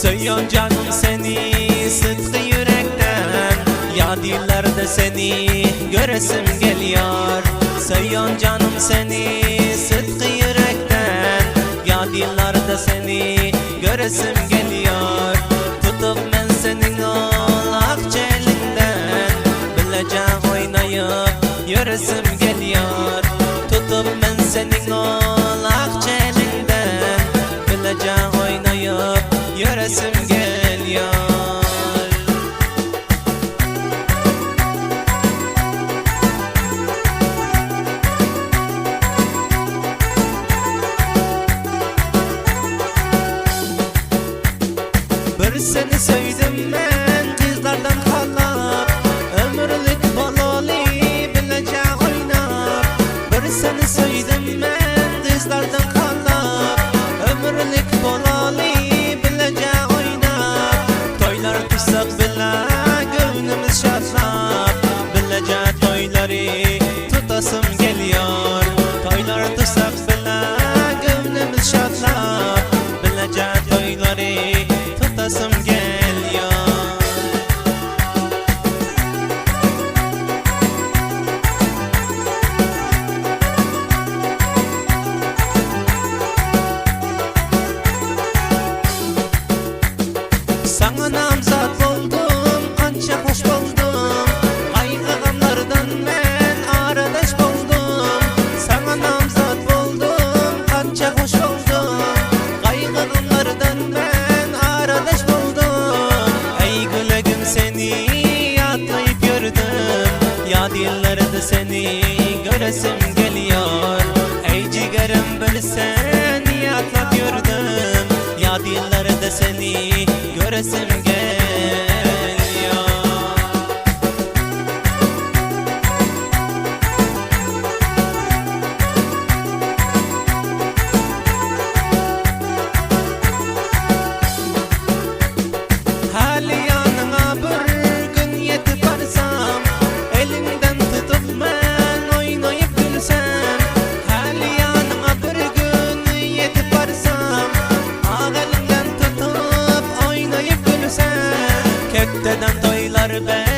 Söylüyorum canım seni sıdkı yürekten, ya dillerde seni göresim geliyor. Söylüyorum canım seni sıdkı yürekten, ya dillerde seni göresim geliyor. Tutup ben senin ol akça elinden, bilece oynayıp yöresim geliyor. Tutup ben senin ol akça elinden, bilece oynayıp yöresim geliyor. Bir seni sevdim ben kızlardan kalap, ömürlük baloli bilece oynap. Bir seni sevdim ben kızlardan kalap, ömürlük baloli bilece oynap. Toylar tutsak bile gönlümüz şadlap, bilece toyları tutasım geliyor. Toylar tutsak bile gönlümüz şadlap, bilece toyları tutasım geliyor. Sana namzat oldum, anca hoş buldum. Kaygılardan ben arkadaş buldum. Sana namzat oldum, anca hoş buldum. Kaygılardan ben arkadaş buldum. Ey gülüm seni atlayıp gördüm, ya dillerde seni göresim geliyor. Ey ciğerim bilsen atlayıp gördüm, ya dillerde seni göresim geliyor. Hali yanına bir gün yetip varsam, elinden tutup ben oynayıp gülsem. Hali yanına bir gün yetip varsam, elinden tutup oynayıp gülsem. Kökteden toylar ben